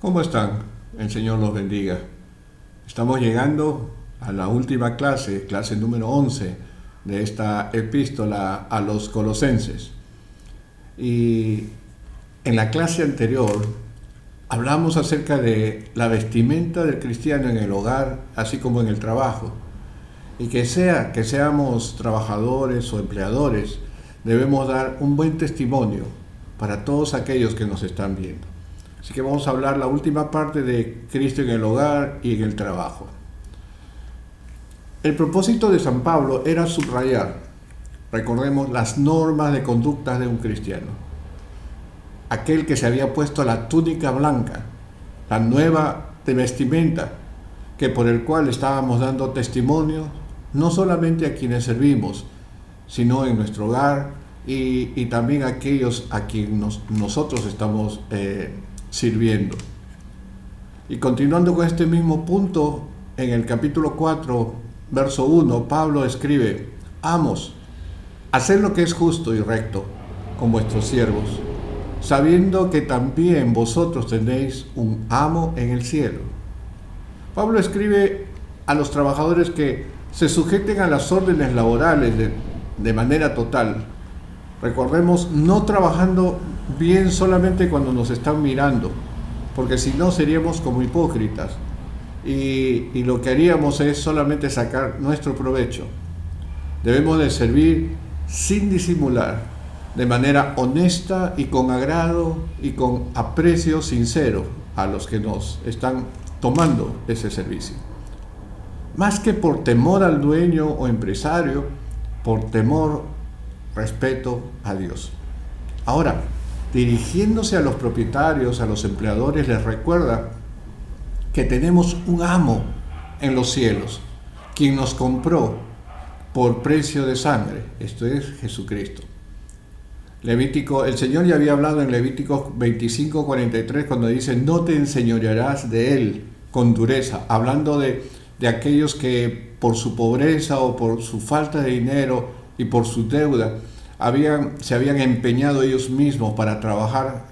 ¿Cómo están? El Señor los bendiga. Estamos llegando a la última clase número 11 de esta epístola a los Colosenses. Y en la clase anterior hablamos acerca de la vestimenta del cristiano en el hogar, así como en el trabajo. Y que seamos trabajadores o empleadores, debemos dar un buen testimonio para todos aquellos que nos están viendo. Así que vamos a hablar la última parte de Cristo en el hogar y en el trabajo. El propósito de San Pablo era subrayar, recordemos, las normas de conducta de un cristiano. Aquel que se había puesto la túnica blanca, la nueva de vestimenta, que por el cual estábamos dando testimonio, no solamente a quienes servimos, sino en nuestro hogar y también a aquellos a quienes nosotros estamos sirviendo. Y continuando con este mismo punto, en el capítulo 4, verso 1, Pablo escribe: Amos, haced lo que es justo y recto con vuestros siervos, sabiendo que también vosotros tenéis un amo en el cielo. Pablo escribe a los trabajadores que se sujeten a las órdenes laborales de manera total. Recordemos, no trabajando bien solamente cuando nos están mirando, porque si no seríamos como hipócritas y lo que haríamos es solamente sacar nuestro provecho. Debemos de servir sin disimular, de manera honesta y con agrado y con aprecio sincero a los que nos están tomando ese servicio. Más que por temor al dueño o empresario, por temor, respeto a Dios. Ahora, dirigiéndose a los propietarios, a los empleadores, les recuerda que tenemos un amo en los cielos, quien nos compró por precio de sangre. Esto es Jesucristo. El Señor ya había hablado en Levítico 25:43 cuando dice: no te enseñorearás de él con dureza, hablando de aquellos que por su pobreza o por su falta de dinero y por su deuda se habían empeñado ellos mismos para trabajar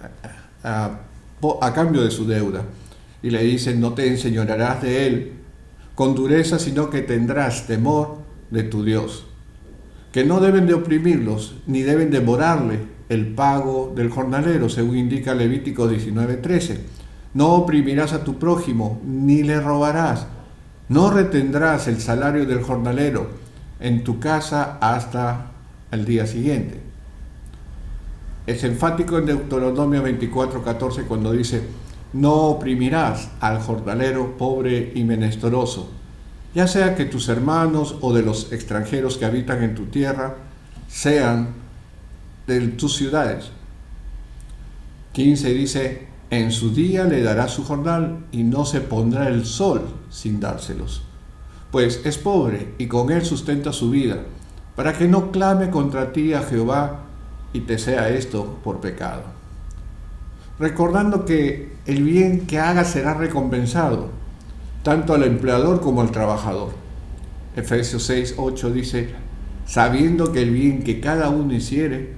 a cambio de su deuda. Y le dicen: no te enseñorearás de él con dureza, sino que tendrás temor de tu Dios. Que no deben de oprimirlos, ni deben devorarle el pago del jornalero, según indica Levítico 19:13. No oprimirás a tu prójimo, ni le robarás. No retendrás el salario del jornalero en tu casa hasta el día siguiente. Es enfático en Deuteronomio 24:14 cuando dice: no oprimirás al jornalero pobre y menesteroso, ya sea que tus hermanos o de los extranjeros que habitan en tu tierra sean de tus ciudades. 15 dice: en su día le dará su jornal y no se pondrá el sol sin dárselos, pues es pobre y con él sustenta su vida, para que no clame contra ti a Jehová y te sea esto por pecado. Recordando que el bien que haga será recompensado, tanto al empleador como al trabajador. Efesios 6:8 dice: sabiendo que el bien que cada uno hiciere,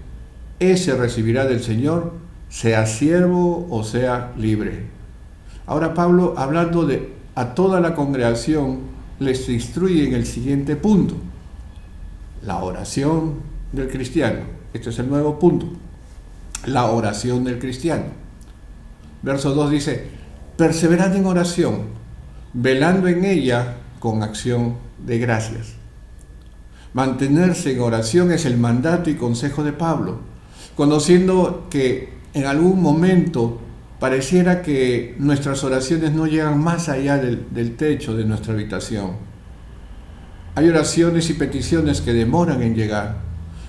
ese recibirá del Señor, sea siervo o sea libre. Ahora Pablo, hablando a toda la congregación, les instruye en el siguiente punto: la oración del cristiano. Este es el nuevo punto: la oración del cristiano. Verso 2 dice: perseverad en oración, velando en ella con acción de gracias. Mantenerse en oración es el mandato y consejo de Pablo, conociendo que en algún momento pareciera que nuestras oraciones no llegan más allá del techo de nuestra habitación. Hay oraciones y peticiones que demoran en llegar,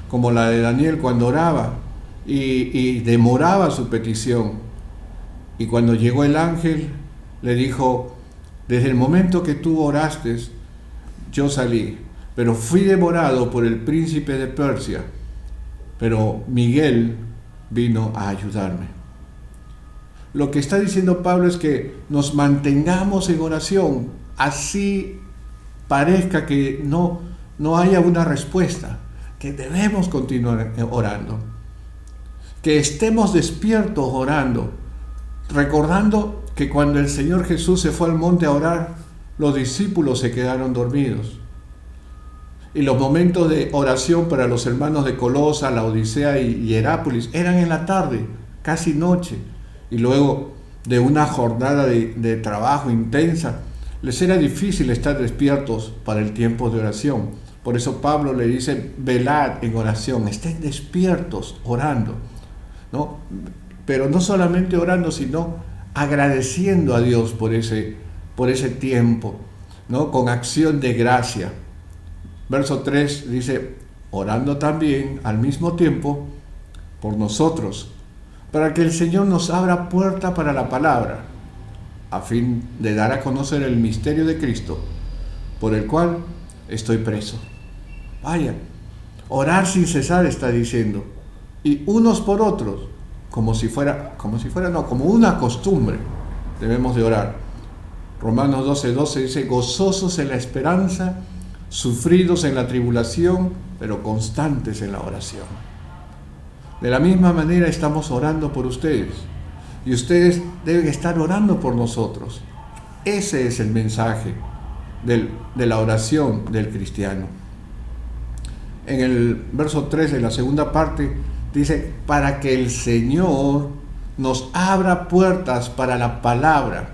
como la de Daniel cuando oraba y demoraba su petición. Y cuando llegó el ángel, le dijo: desde el momento que tú oraste, yo salí, pero fui devorado por el príncipe de Persia, pero Miguel vino a ayudarme. Lo que está diciendo Pablo es que nos mantengamos en oración, así parezca que no haya una respuesta, que debemos continuar orando, que estemos despiertos orando, recordando que cuando el Señor Jesús se fue al monte a orar, los discípulos se quedaron dormidos. Y los momentos de oración para los hermanos de Colosa, Laodicea y Hierápolis eran en la tarde, casi noche. Y luego de una jornada de trabajo intensa, les era difícil estar despiertos para el tiempo de oración. Por eso Pablo le dice, velad en oración, estén despiertos orando, ¿no? Pero no solamente orando, sino agradeciendo a Dios por ese tiempo, ¿no? Con acción de gracia. Verso 3 dice, orando también al mismo tiempo por nosotros, para que el Señor nos abra puerta para la palabra, a fin de dar a conocer el misterio de Cristo, por el cual estoy preso. Vaya, orar sin cesar está diciendo, y unos por otros, como una costumbre, debemos de orar. Romanos 12:12 dice, gozosos en la esperanza, sufridos en la tribulación, pero constantes en la oración. De la misma manera estamos orando por ustedes, y ustedes deben estar orando por nosotros. Ese es el mensaje de la oración del cristiano. En el verso 3 de la segunda parte dice, para que el Señor nos abra puertas para la palabra,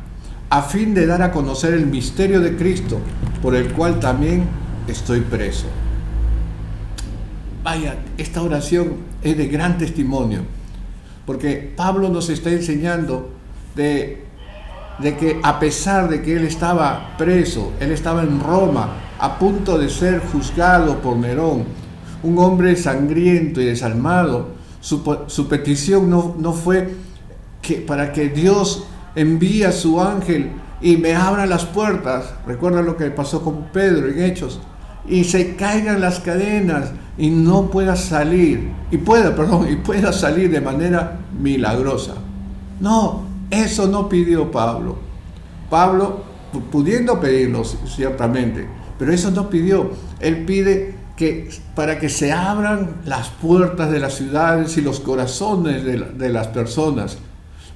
a fin de dar a conocer el misterio de Cristo, por el cual también estoy preso. Vaya, esta oración es de gran testimonio, porque Pablo nos está enseñando de que a pesar de que él estaba preso, él estaba en Roma, a punto de ser juzgado por Nerón, un hombre sangriento y desalmado, su petición no fue para que Dios envíe a su ángel y me abra las puertas. Recuerda lo que pasó con Pedro en Hechos, y se caigan las cadenas y no pueda salir, y pueda salir de manera milagrosa. No, eso no pidió Pablo. Pablo, pudiendo pedirlo ciertamente, pero eso no pidió. Él pide que para que se abran las puertas de las ciudades y los corazones de las personas,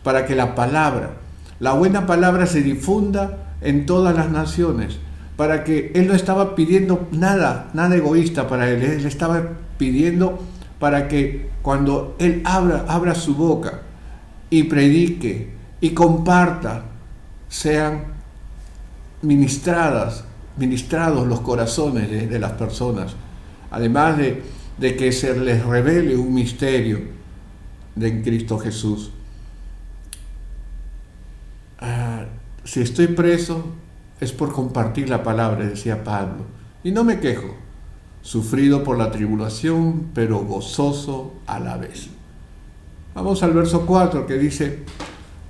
para que la buena palabra se difunda en todas las naciones, para que él no estaba pidiendo nada egoísta para él estaba pidiendo para que cuando él abra su boca y predique y comparta, sean ministrados los corazones de las personas, además de que se les revele un misterio de Cristo Jesús. Si estoy preso es por compartir la palabra, decía Pablo, y no me quejo, sufrido por la tribulación, pero gozoso a la vez. Vamos al verso 4 que dice,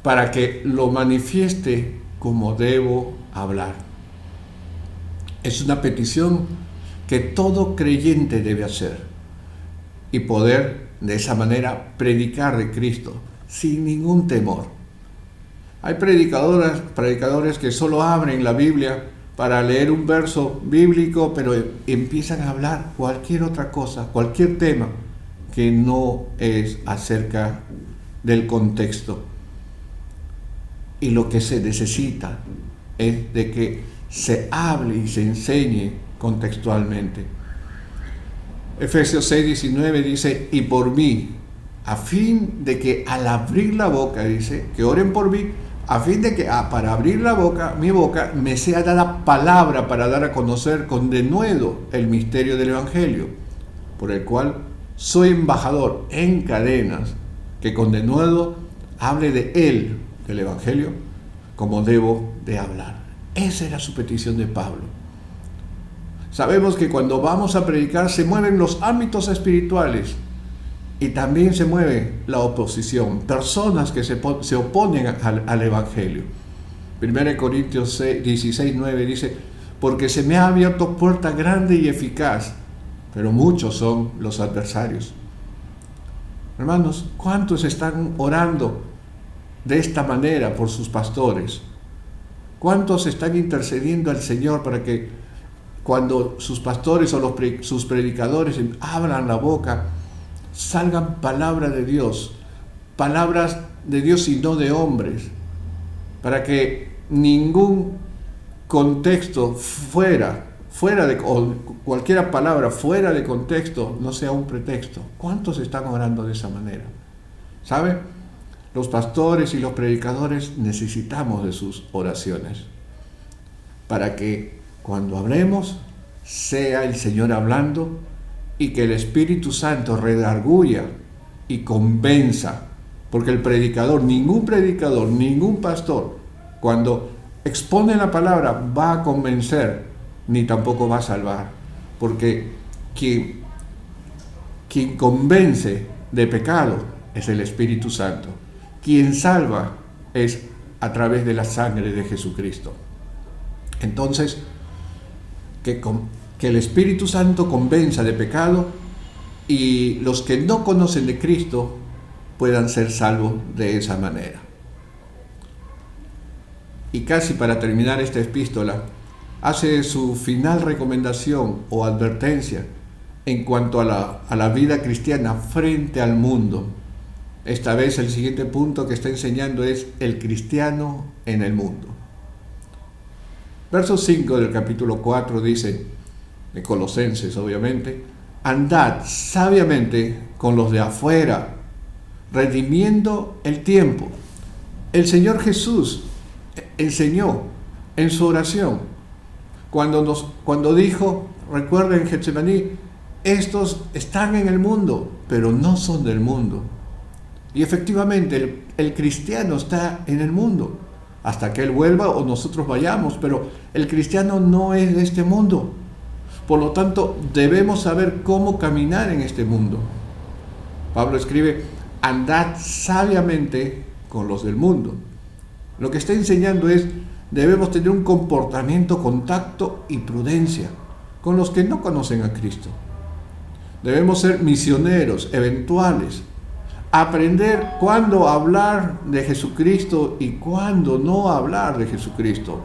para que lo manifieste como debo hablar. Es una petición que todo creyente debe hacer y poder de esa manera predicar de Cristo sin ningún temor. Hay predicadores que solo abren la Biblia para leer un verso bíblico, pero empiezan a hablar cualquier otra cosa, cualquier tema que no es acerca del contexto. Y lo que se necesita es de que se hable y se enseñe contextualmente. Efesios 6:19 dice, y por mí, a fin de que al abrir la boca, dice, que oren por mí, a fin de que para abrir mi boca, me sea dada palabra para dar a conocer con denuedo el misterio del Evangelio, por el cual soy embajador en cadenas, que con denuedo hable de él, del Evangelio, como debo de hablar. Esa era su petición de Pablo. Sabemos que cuando vamos a predicar se mueven los ámbitos espirituales y también se mueve la oposición, personas que se oponen al Evangelio. 1 Corintios 16:9 dice, porque se me ha abierto puerta grande y eficaz, pero muchos son los adversarios. Hermanos, ¿cuántos están orando de esta manera por sus pastores? ¿Cuántos están intercediendo al Señor para que cuando sus pastores o sus predicadores abran la boca, salgan palabras de Dios y no de hombres, para que ningún contexto fuera de, o cualquier palabra fuera de contexto no sea un pretexto. ¿Cuántos están orando de esa manera? ¿Sabe? Los pastores y los predicadores necesitamos de sus oraciones para que cuando hablemos sea el Señor hablando y que el Espíritu Santo redarguya y convenza, porque el predicador, ningún pastor, cuando expone la palabra va a convencer ni tampoco va a salvar, porque quien convence de pecado es el Espíritu Santo. Quien salva es a través de la sangre de Jesucristo. Entonces, que el Espíritu Santo convenza de pecado y los que no conocen de Cristo puedan ser salvos de esa manera. Y casi para terminar esta epístola, hace su final recomendación o advertencia en cuanto a la vida cristiana frente al mundo. Esta vez el siguiente punto que está enseñando es el cristiano en el mundo. Verso 5 del capítulo 4 dice, de Colosenses obviamente, andad sabiamente con los de afuera, redimiendo el tiempo. El Señor Jesús enseñó en su oración, cuando dijo, recuerden en Getsemaní, estos están en el mundo, pero no son del mundo. Y efectivamente, el cristiano está en el mundo, hasta que Él vuelva o nosotros vayamos, pero el cristiano no es de este mundo. Por lo tanto, debemos saber cómo caminar en este mundo. Pablo escribe, andad sabiamente con los del mundo. Lo que está enseñando es, debemos tener un comportamiento con tacto y prudencia con los que no conocen a Cristo. Debemos ser misioneros eventuales, aprender cuándo hablar de Jesucristo y cuándo no hablar de Jesucristo.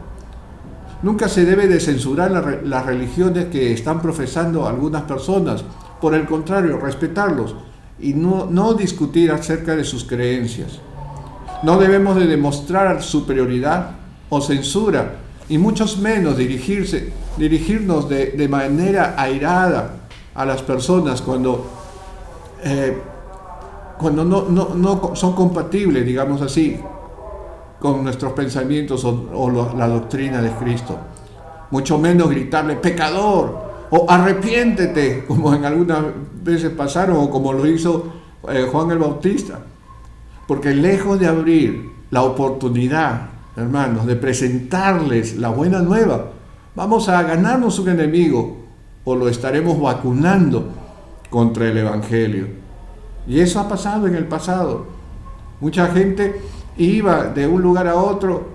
Nunca se debe de censurar las religiones que están profesando algunas personas. Por el contrario, respetarlos y no discutir acerca de sus creencias. No debemos de demostrar superioridad o censura, y muchos menos dirigirnos de manera airada a las personas cuando no son compatibles, digamos así, con nuestros pensamientos o la doctrina de Cristo. Mucho menos gritarle pecador o arrepiéntete, como en algunas veces pasaron o como lo hizo Juan el Bautista. Porque lejos de abrir la oportunidad, hermanos, de presentarles la buena nueva, vamos a ganarnos un enemigo o lo estaremos vacunando contra el Evangelio. Y eso ha pasado en el pasado. Mucha gente iba de un lugar a otro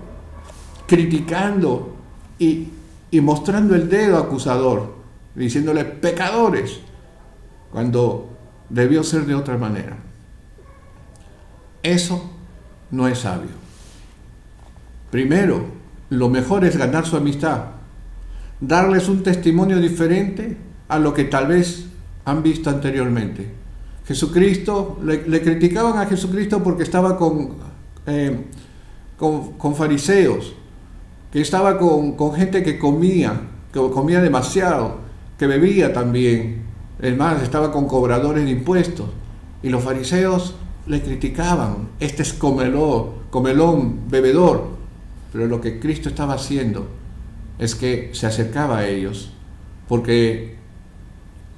criticando y mostrando el dedo acusador, diciéndole pecadores, cuando debió ser de otra manera. Eso no es sabio. Primero, lo mejor es ganar su amistad, darles un testimonio diferente a lo que tal vez han visto anteriormente. Jesucristo, le criticaban a Jesucristo porque estaba con fariseos, que estaba con gente que comía demasiado, que bebía también. Es más, estaba con cobradores de impuestos. Y los fariseos le criticaban, este es comelón, bebedor. Pero lo que Cristo estaba haciendo es que se acercaba a ellos, porque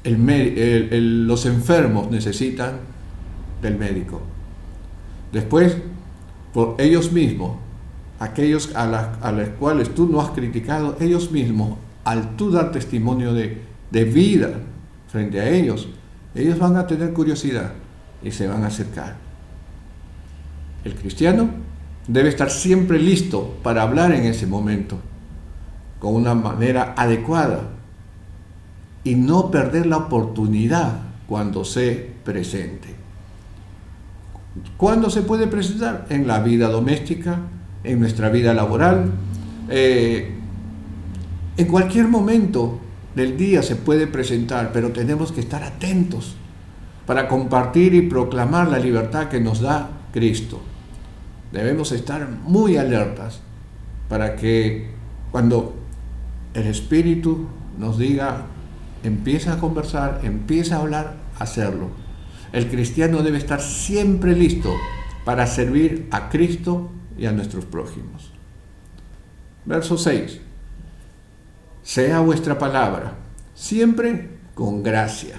los enfermos necesitan del médico. Después, por ellos mismos, aquellos a los cuales tú no has criticado, ellos mismos, al tú dar testimonio de vida frente a ellos van a tener curiosidad y se van a acercar. El cristiano debe estar siempre listo para hablar en ese momento, con una manera adecuada, y no perder la oportunidad cuando se presente. ¿Cuándo se puede presentar? En la vida doméstica, en nuestra vida laboral, en cualquier momento del día se puede presentar, pero tenemos que estar atentos para compartir y proclamar la libertad que nos da Cristo. Debemos estar muy alertas para que cuando el Espíritu nos diga, empieza a conversar, empieza a hablar, hacerlo. El cristiano debe estar siempre listo para servir a Cristo y a nuestros prójimos. Verso 6. Sea vuestra palabra siempre con gracia,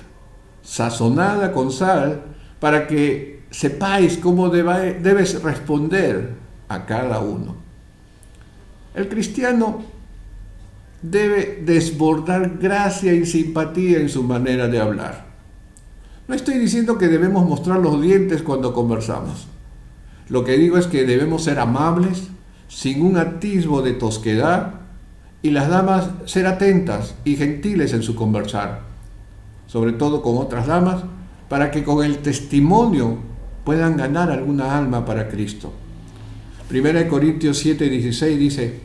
sazonada con sal, para que sepáis cómo debes responder a cada uno. El cristiano debe desbordar gracia y simpatía en su manera de hablar. No estoy diciendo que debemos mostrar los dientes cuando conversamos. Lo que digo es que debemos ser amables, sin un atisbo de tosquedad, y las damas ser atentas y gentiles en su conversar, sobre todo con otras damas, para que con el testimonio puedan ganar alguna alma para Cristo. 1 Corintios 7:16 dice,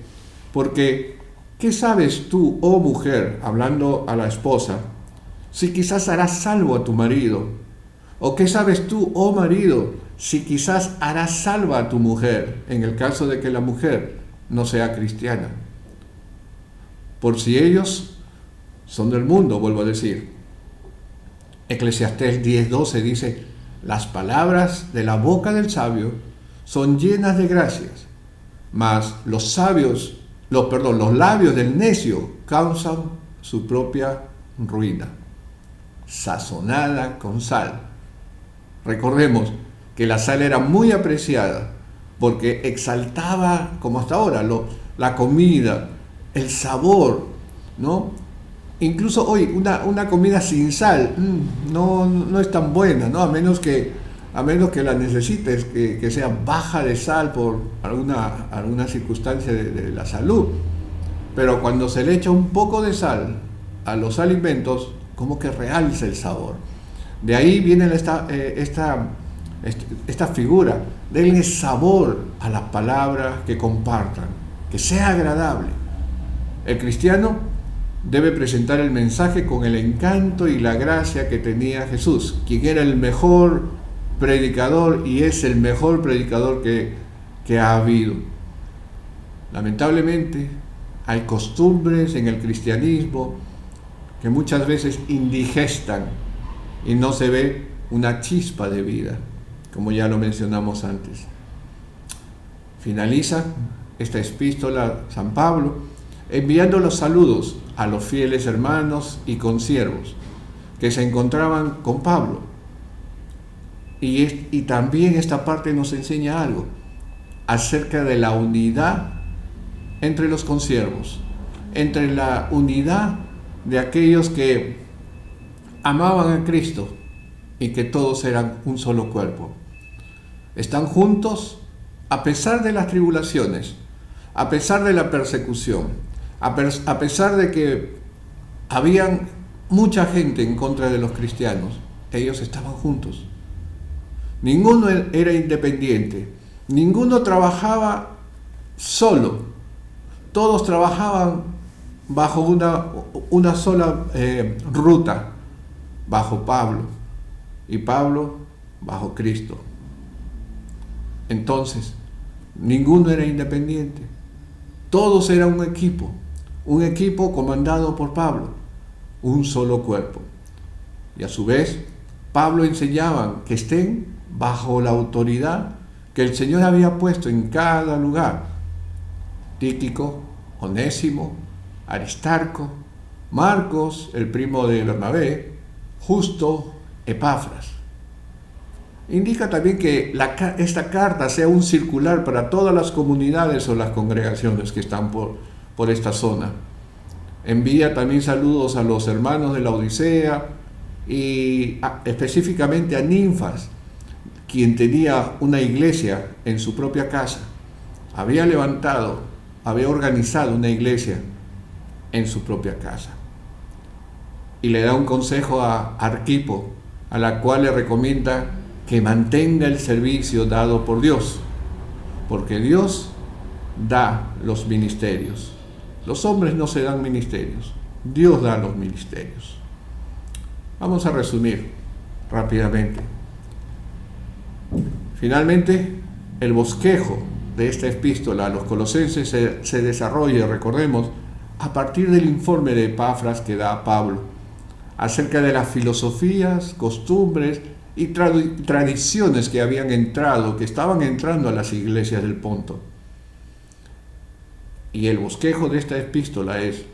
porque ¿qué sabes tú, oh mujer, hablando a la esposa, si quizás harás salvo a tu marido? ¿O qué sabes tú, oh marido, si quizás harás salva a tu mujer, en el caso de que la mujer no sea cristiana? Por si ellos son del mundo, vuelvo a decir. Eclesiastés 10:12 dice, las palabras de la boca del sabio son llenas de gracias, mas los labios del necio causan su propia ruina. Sazonada con sal. Recordemos que la sal era muy apreciada porque exaltaba, como hasta ahora, la comida, el sabor, ¿no? Incluso hoy una comida sin sal no es tan buena, ¿no? A menos que la necesites, que sea baja de sal por alguna circunstancia de la salud. Pero cuando se le echa un poco de sal a los alimentos, como que realza el sabor. De ahí viene esta figura, denle sabor a las palabras que compartan, que sea agradable. El cristiano debe presentar el mensaje con el encanto y la gracia que tenía Jesús, quien era el mejor predicador y es el mejor predicador que ha habido. Lamentablemente, hay costumbres en el cristianismo que muchas veces indigestan y no se ve una chispa de vida, como ya lo mencionamos antes. Finaliza esta epístola San Pablo enviando los saludos a los fieles hermanos y consiervos que se encontraban con Pablo. Y también esta parte nos enseña algo acerca de la unidad entre los consiervos, entre la unidad de aquellos que amaban a Cristo y que todos eran un solo cuerpo. Están juntos a pesar de las tribulaciones, a pesar de la persecución, a pesar de que habían mucha gente en contra de los cristianos. Ellos estaban juntos. Ninguno era independiente, ninguno trabajaba solo, todos trabajaban bajo una sola ruta, bajo Pablo, y Pablo bajo Cristo. Entonces, ninguno era independiente, todos eran un equipo comandado por Pablo, un solo cuerpo. Y a su vez, Pablo enseñaba que estén bajo la autoridad que el Señor había puesto en cada lugar. Tíquico, Onésimo, Aristarco, Marcos, el primo de Bernabé, Justo, Epafras. Indica también que esta carta sea un circular para todas las comunidades o las congregaciones que están por esta zona. Envía también saludos a los hermanos de la Odisea y específicamente a Ninfas, quien tenía una iglesia en su propia casa. Había organizado una iglesia en su propia casa. Y le da un consejo a Arquipo, a la cual le recomienda que mantenga el servicio dado por Dios, porque Dios da los ministerios. Los hombres no se dan ministerios, Dios da los ministerios. Vamos a resumir rápidamente. Finalmente, el bosquejo de esta epístola a los colosenses se desarrolla, recordemos, a partir del informe de Epafras que da Pablo acerca de las filosofías, costumbres y tradiciones que estaban entrando a las iglesias del Ponto. Y el bosquejo de esta epístola es: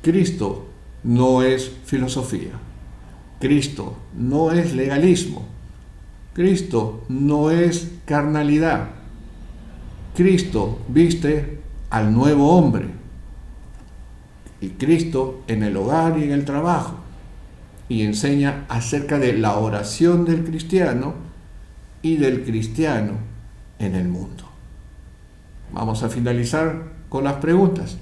Cristo no es filosofía, Cristo no es legalismo, Cristo no es carnalidad, Cristo viste al nuevo hombre, y Cristo en el hogar y en el trabajo, y enseña acerca de la oración del cristiano y del cristiano en el mundo. Vamos a finalizar con las preguntas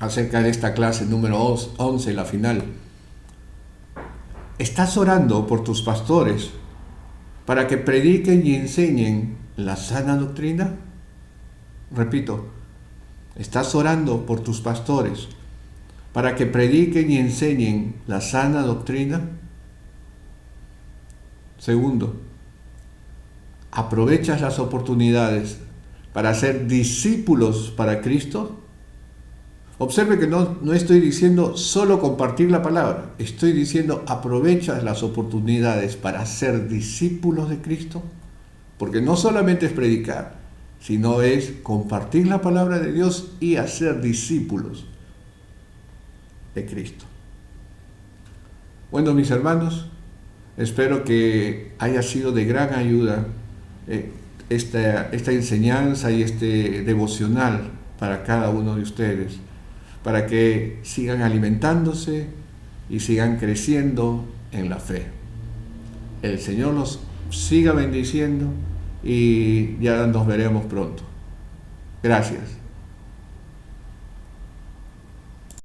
acerca de esta clase número 11, la final. ¿Estás orando por tus pastores para que prediquen y enseñen la sana doctrina? Repito, ¿estás orando por tus pastores para que prediquen y enseñen la sana doctrina? Segundo, ¿aprovechas las oportunidades para ser discípulos para Cristo? Observe que no estoy diciendo solo compartir la palabra, estoy diciendo aprovechas las oportunidades para ser discípulos de Cristo, porque no solamente es predicar, sino es compartir la palabra de Dios y hacer discípulos de Cristo. Bueno, mis hermanos, espero que haya sido de gran ayuda esta enseñanza y este devocional para cada uno de ustedes, para que sigan alimentándose y sigan creciendo en la fe. El Señor los siga bendiciendo y ya nos veremos pronto. Gracias.